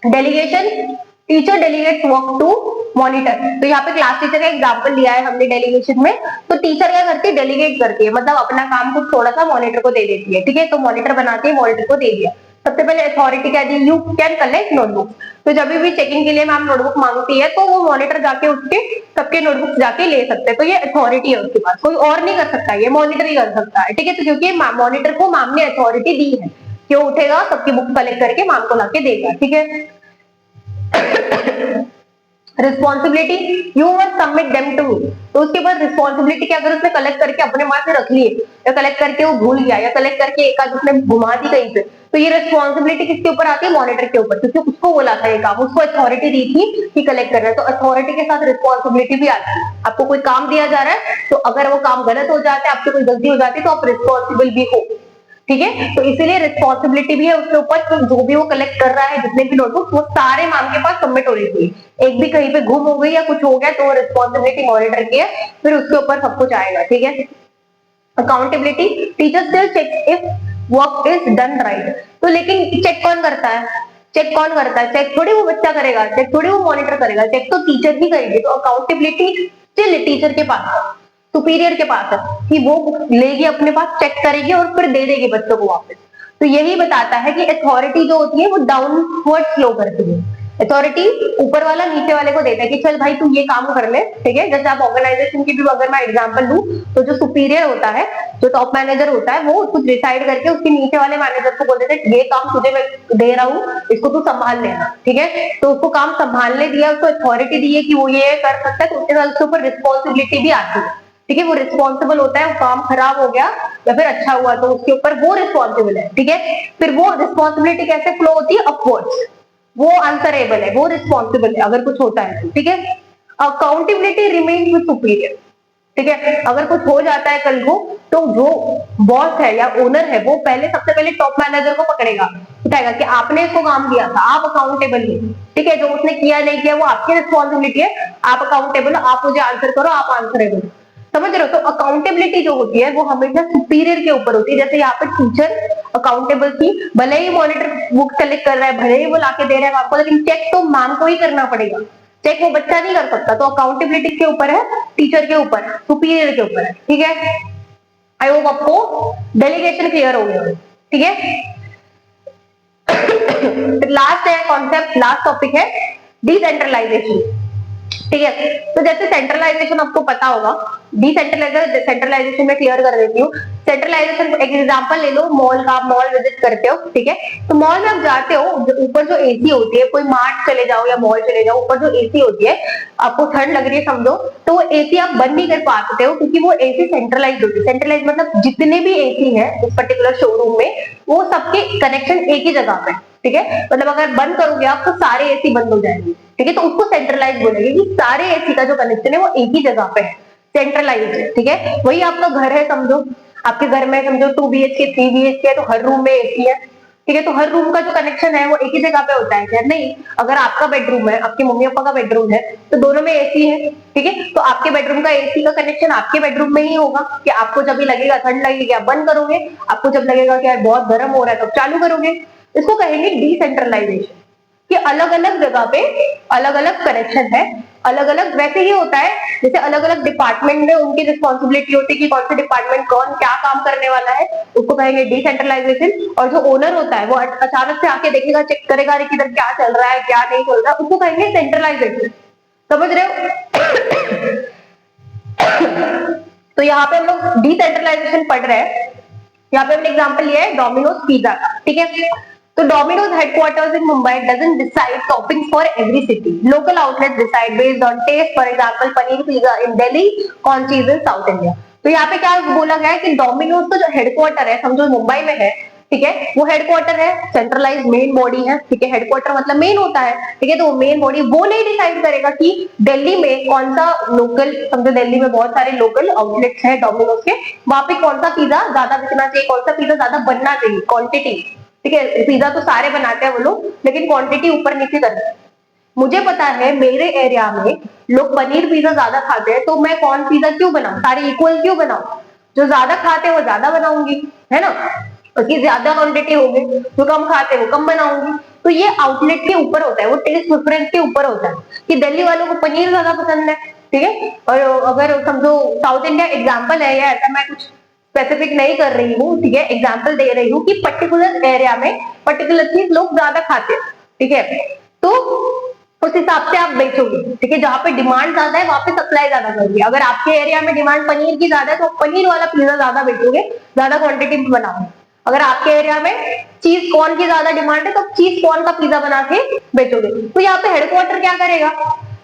delegation teacher delegates work to monitor. तो यहाँ पे क्लास टीचर का एग्जांपल लिया है हमने डेलीगेशन में। तो टीचर क्या करती है, डेलीगेट करती है, मतलब अपना काम को थोड़ा सा मॉनिटर को दे देती है, ठीक है। तो मॉनिटर बनाती है, मॉनिटर को दे दिया। सबसे पहले अथॉरिटी क्या दी, यू कैन कलेक्ट नोटबुक। तो जब भी चेकिंग के लिए मैम नोटबुक मांगती है तो वो मॉनिटर जाके उसके सबके नोटबुक जाके ले सकते हैं। तो ये अथॉरिटी है उसके पास, कोई और नहीं कर सकता, ये मॉनिटर ही कर सकता है, ठीक है। तो क्योंकि मॉनिटर को मैम ने अथॉरिटी दी है, क्यों उठेगा, सबकी बुक कलेक्ट करके मैम को लाके देगा, ठीक है। Responsibility, you must submit them to me. तो उसके बाद रिस्पॉन्सिबिलिटी क्या, अगर उसने कलेक्ट करके अपने वहां से रख लिए, या कलेक्ट करके वो भूल गया, या कलेक्ट करके एक आध उसने घुमा दी कहीं पे, तो ये रिस्पॉन्सिबिलिटी किसके ऊपर आती है, मॉनिटर के ऊपर, क्योंकि उसको बोला था ये काम, उसको अथॉरिटी दी थी कि कलेक्ट करना है। तो अथॉरिटी के साथ रिस्पॉन्सिबिलिटी भी आती है। आपको कोई काम दिया जा रहा है, तो अगर वो काम गलत हो जाता है, आपसे कोई गलती हो जाती है, तो आप रिस्पॉन्सिबल भी हो, ठीक है। तो इसीलिए रिस्पॉन्सिबिलिटी भी है उसके ऊपर कि जो भी वो कलेक्ट कर रहा है, जितने भी नोटबुक, वो सारे मैम के पास सबमिट होने चाहिए। एक भी कहीं पे गुम हो गई या कुछ हो गया तो रिस्पॉन्सिबिलिटी मॉनिटर की है, फिर उसके ऊपर सब कुछ आएगा, ठीक है। Accountability, teacher still check if work is done right. तो लेकिन चेक कौन करता है, चेक कौन करता है, चेक थोड़ी वो बच्चा करेगा, चेक थोड़ी वो मॉनिटर करेगा, चेक तो टीचर ही करेगी। तो अकाउंटेबिलिटी स्टिल टीचर के पास है, सुपीरियर के पास है, कि वो बुक लेगी अपने पास, चेक करेगी और फिर दे देगी बच्चों को वापस। तो यही बताता है कि अथॉरिटी जो होती है वो डाउनवर्ड फ्लो करती है। अथॉरिटी ऊपर वाला नीचे वाले को देता है कि चल भाई तू ये काम कर ले, ठीक है। जैसे आप ऑर्गेनाइजेशन की भी अगर मैं एग्जांपल दूं, तो जो सुपीरियर होता है, जो टॉप मैनेजर होता है, वो कुछ डिसाइड करके उसके नीचे वाले मैनेजर को बोल देते हैं ये काम तुझे मैं दे रहा हूँ, इसको तू संभाल लेना, ठीक है। तो उसको काम संभालने दिया, उसको अथॉरिटी दी है कि वो ये कर सकता है, तो उसके बाद उसके ऊपर रिस्पॉन्सिबिलिटी भी आती है, ठीक है। वो रिस्पॉन्सिबल होता है, वो काम खराब हो गया या फिर अच्छा हुआ तो उसके ऊपर वो रिस्पॉन्सिबल है, ठीक है। फिर वो रिस्पॉन्सिबिलिटी कैसे फ्लो होती है, अपवर्ड्स, वो आंसरेबल है, वो रिस्पॉन्सिबल है अगर कुछ होता है तो, ठीक है। अकाउंटेबिलिटी रिमेन्स विद सुपीरियर, ठीक है। अगर कुछ हो जाता है कल को, तो जो बॉस है या ओनर है, वो पहले सबसे पहले टॉप मैनेजर को पकड़ेगा, उठाएगा कि आपने इसको काम दिया था, आप अकाउंटेबल हो, ठीक है। जो उसने किया नहीं किया वो आपकी रिस्पॉन्सिबिलिटी है, आप अकाउंटेबल हो, आप मुझे आंसर करो, आप आंसरेबल हो, समझ रहे हो। तो अकाउंटेबिलिटी जो होती है वो हमेशा सुपीरियर के ऊपर होती है। जैसे यहाँ पे टीचर अकाउंटेबल थी, भले ही मॉनिटर बुक कलेक्ट कर रहा है, भले ही वो लाके दे रहा है आपको, लेकिन चेक तो मैम को ही करना पड़ेगा, चेक वो बच्चा नहीं कर सकता। तो अकाउंटेबिलिटी के ऊपर है, टीचर के ऊपर है, सुपीरियर के ऊपर है, ठीक है। आई होप आपको डेलीगेशन क्लियर हो गया, ठीक है। लास्ट है कॉन्सेप्ट, लास्ट टॉपिक है डिसेंट्रलाइजेशन, ठीक है। तो जैसे सेंट्रलाइजेशन आपको पता होगा, डिसेंट्रलाइजेशन सेंट्रलाइजेशन में क्लियर कर देती हूँ। सेंट्रलाइजेशन एक एग्जांपल ले लो, मॉल का, आप मॉल विजिट करते हो, ठीक है। तो मॉल में आप जाते हो, ऊपर जो एसी होती है, कोई मार्ट चले जाओ या मॉल चले जाओ, ऊपर जो एसी होती है, आपको ठंड लग रही है समझो, तो वो एसी आप बंद नहीं कर पाते हो, क्योंकि वो एसी सेंट्रलाइज होती है। सेंट्रलाइज मतलब जितने भी एसी है उस पर्टिकुलर शोरूम में, वो सबके कनेक्शन एक ही जगह पे, ठीक है। मतलब अगर बंद करोगे आप तो सारे एसी बंद हो जाएंगे, ठीक है। तो उसको सेंट्रलाइज बोलेंगे कि सारे एसी का जो कनेक्शन है वो एक ही जगह पे है, सेंट्रलाइज है, ठीक है। वही आपका घर है समझो, आपके घर में समझो 2 BHK 3 BHK है, तो हर रूम में एसी है, ठीक है। तो हर रूम का जो कनेक्शन है वो एक ही जगह पे होता है क्या, नहीं। अगर आपका बेडरूम है, आपके मम्मी पापा का बेडरूम है, तो दोनों में एसी है, ठीक है। तो आपके बेडरूम का एसी का कनेक्शन आपके बेडरूम में ही होगा, कि आपको जब भी लगेगा ठंड लगेगी आप बंद करोगे, आपको जब लगेगा कि यार बहुत गर्म हो रहा है तो चालू करोगे। इसको कहेंगे डिसेंट्रलाइजेशन, कि अलग अलग जगह पे अलग अलग कनेक्शन है, अलग अलग। वैसे ही होता है जैसे अलग अलग डिपार्टमेंट में उनकी रिस्पॉन्सिबिलिटी होती है कि कौन से डिपार्टमेंट कौन क्या काम करने वाला है, उसको कहेंगे डिसेंट्रलाइजेशन। और जो ओनर होता है वो अचानक से आके देखेगा, चेक करेगा कि इधर क्या चल रहा है क्या नहीं चल रहा है, उसको कहेंगे सेंट्रलाइजेशन, समझ रहे हो। तो यहाँ पे हम लोग डिसेंट्रलाइजेशन पढ़ रहे हैं। यहाँ पे हमने एग्जांपल लिया है डोमिनोज पिज्जा का, ठीक है। तो Domino's headquarters in Mumbai doesn't decide toppings for every city, local outlet decide based on taste. For example paneer pizza in Delhi, कौन चीज इन साउथ इंडिया। तो यहाँ पे क्या बोला गया है कि डोमिनोज का जो हेडक्वार्टर है समझो मुंबई में है, ठीक है। वो हेडक्वार्टर है, सेंट्रलाइज मेन बॉडी है, ठीक है। हेडक्वार्टर मतलब मेन होता है, ठीक है। तो वो मेन बॉडी वो नहीं डिसाइड करेगा कि दिल्ली में कौन सा लोकल, समझो दिल्ली में बहुत सारे लोकल आउटलेट्स हैं डोमिनोज के, वहां पे कौन सा पिज्जा ज्यादा बिकना चाहिए, कौन सा पिज्जा ज्यादा बनना चाहिए, क्वांटिटी, ठीक है। पिज्जा तो सारे बनाते हैं वो लोग, लेकिन क्वांटिटी ऊपर नीचे करते हैं। मुझे पता है मेरे एरिया में लोग पनीर पिज्जा ज्यादा खाते हैं, तो मैं कौन पिज्जा क्यों बनाऊं, सारे इक्वल क्यों बनाऊं, जो ज्यादा खाते हैं वो ज्यादा बनाऊंगी, है ना। उसकी ज्यादा क्वांटिटी होगी, जो कम खाते हैं वो कम बनाऊंगी। तो ये आउटलेट के ऊपर होता है, वो टेस्ट प्रेफरेंस के ऊपर होता है कि दिल्ली वालों को पनीर ज्यादा पसंद है, ठीक है। और अगर समझो साउथ इंडिया एग्जाम्पल है, या ऐसा मैं कुछ स्पेसिफिक नहीं कर रही हूँ, ठीक है, एग्जाम्पल दे रही हूँ कि पर्टिकुलर एरिया में पर्टिकुलर चीज लोग ज्यादा खाते हैं, ठीक है, तो उस हिसाब से आप बेचोगे, ठीक है। जहाँ पे डिमांड ज्यादा है वहां पे सप्लाई ज्यादा करोगे। अगर आपके एरिया में डिमांड पनीर की ज्यादा है तो पनीर वाला पिज्जा ज्यादा बेचोगे, ज्यादा क्वांटिटी में बनाओगे। अगर आपके एरिया में चीज कॉर्न की ज्यादा डिमांड है तो चीज कॉर्न का पिज्जा बना के बेचोगे। तो यहाँ पे हेडक्वार्टर क्या करेगा,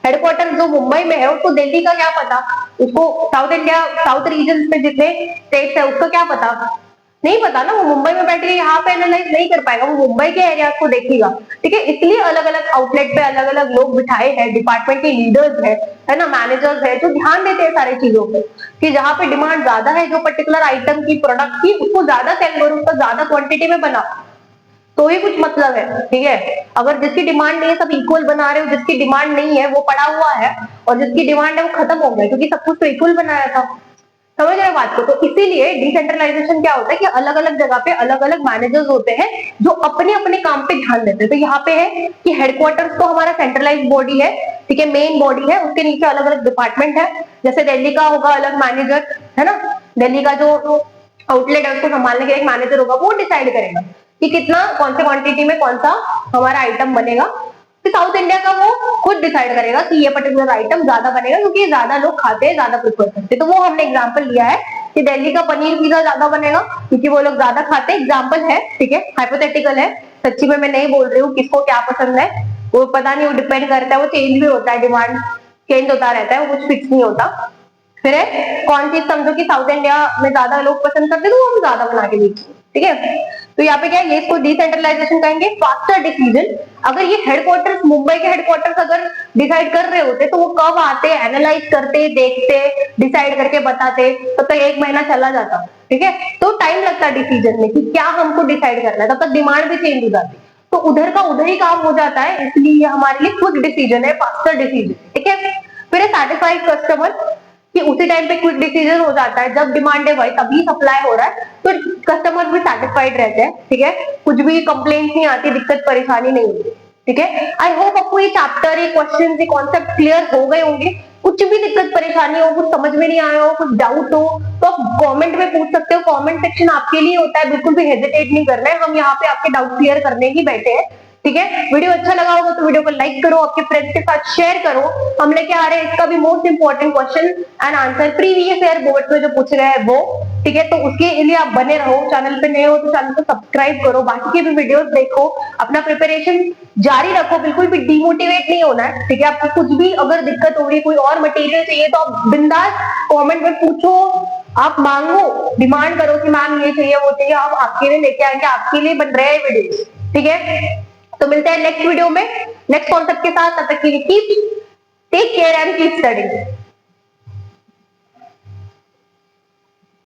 हेडक्वार्टर जो मुंबई में है उसको दिल्ली का क्या पता, उसको साउथ इंडिया साउथ रीजन में जितने स्टेट्स है उसका क्या पता, नहीं पता ना। वो मुंबई में बैठ के यहाँ पे एनालाइज नहीं कर पाएगा, वो मुंबई के एरिया को देखेगा, ठीक है। इसलिए अलग अलग आउटलेट पे अलग अलग लोग बिठाए हैं, डिपार्टमेंट के लीडर्स है ना, मैनेजर्स है, जो ध्यान देते हैं सारी चीजों पे कि जहाँ पे डिमांड ज्यादा है जो पर्टिकुलर आइटम की, प्रोडक्ट की, उसको ज्यादा सेल करो, उसका ज्यादा क्वांटिटी में बनाओ, तो ही कुछ मतलब है, ठीक है। अगर जिसकी डिमांड नहीं है सब इक्वल बना रहे हो, जिसकी डिमांड नहीं है वो पड़ा हुआ है, और जिसकी डिमांड है वो खत्म हो गया, क्योंकि सब कुछ तो इक्वल बनाया था। समझ रहे बात को। तो इसीलिए डिसेंट्रलाइजेशन क्या होता है कि अलग अलग जगह पे अलग अलग मैनेजर्स होते हैं जो अपने अपने काम पे ध्यान देते हैं। तो यहाँ पे है कि हेडक्वार्टर्स तो हमारा सेंट्रलाइज बॉडी है, ठीक है, मेन बॉडी है, उसके नीचे अलग अलग डिपार्टमेंट है। जैसे दिल्ली का होगा अलग मैनेजर, है ना, दिल्ली का जो आउटलेट है उसको संभालने के एक मैनेजर होगा, वो डिसाइड करेगा कि कितना, कौन से क्वांटिटी में कौन सा हमारा आइटम बनेगा। फिर साउथ इंडिया का वो खुद डिसाइड करेगा कि ये पर्टिकुलर आइटम ज्यादा बनेगा क्योंकि ज्यादा लोग खाते हैं, ज्यादा प्रेफर करते हैं। तो वो हमने एग्जांपल लिया है कि दिल्ली का पनीर पिज्जा ज्यादा बनेगा क्योंकि वो लोग ज्यादा खाते हैं। एग्जांपल है, ठीक है, हाइपोथेटिकल है, सच्ची में मैं नहीं बोल रही हूँ किसको क्या पसंद है, वो पता नहीं, वो डिपेंड करता है, वो चेंज भी होता है, डिमांड चेंज होता रहता है, वो कुछ फिक्स नहीं होता। फिर है कौन चीज समझो कि साउथ इंडिया में ज्यादा लोग पसंद करते हैं तो हम ज्यादा बना के बेचेंगे, ठीक है। तो यहाँ पे क्या है, ये इसको डिसेंट्रलाइजेशन कहेंगे, फास्टर डिसीजन। अगर ये हेडक्वार्टर्स, मुंबई के हेडक्वार्टर्स अगर डिसाइड कर रहे होते तो वो कब आते, एनालाइज करते, देखते, डिसाइड करके बताते, तब तक 1 महीना चला जाता, ठीक है। तो टाइम लगता डिसीजन में कि क्या हमको डिसाइड करना है, तब तक डिमांड भी चेंज हो जाती, तो उधर का उधर ही काम हो जाता है। इसलिए ये हमारे लिए क्विक डिसीजन है, फास्टर डिसीजन, ठीक है। फिर सैटिस्फाइड कस्टमर, कि उसी टाइम पे क्विक डिसीजन हो जाता है, जब डिमांड है वही तभी सप्लाई हो रहा है, तो कस्टमर भी सेटिस्फाइड रहते हैं, ठीक है। कुछ भी कंप्लेंट नहीं आती, दिक्कत परेशानी नहीं होती, ठीक है। आई होप आपको ये चैप्टर, ये क्वेश्चन, ये कॉन्सेप्ट क्लियर हो गए होंगे। कुछ भी दिक्कत परेशानी हो, कुछ समझ में नहीं आया हो, कुछ डाउट हो, तो आप कमेंट में पूछ सकते हो। कमेंट सेक्शन आपके लिए होता है, बिल्कुल भी हेजिटेट नहीं करना है, हम यहाँ पे आपके डाउट क्लियर करने ही बैठे हैं, ठीक है। वीडियो अच्छा लगा होगा तो वीडियो को लाइक करो, आपके फ्रेंड्स के साथ शेयर करो। हम लेके आ रहे हैं इसका भी most important question and answer previous year board में जो पूछ रहे हैं वो, ठीक है। तो उसके लिए आप बने रहो, चैनल पे नए हो तो चैनल को सब्सक्राइब करो, बाकी के भी वीडियोस देखो, अपना प्रिपरेशन जारी रखो, बिल्कुल भी डिमोटिवेट नहीं होना है, ठीक है। आपको कुछ भी अगर दिक्कत हो रही, कोई और मटेरियल चाहिए तो आप बिंदास कमेंट में पूछो, आप मांगो, डिमांड करो कि मैम ये चाहिए वो चाहिए, आप आपके लिए लेके आएंगे, आपके लिए बन रहे हैं वीडियो, ठीक है। तो मिलते हैं नेक्स्ट वीडियो में नेक्स्ट कॉन्सेप्ट के साथ, तब तक के लिए keep take care and keep studying.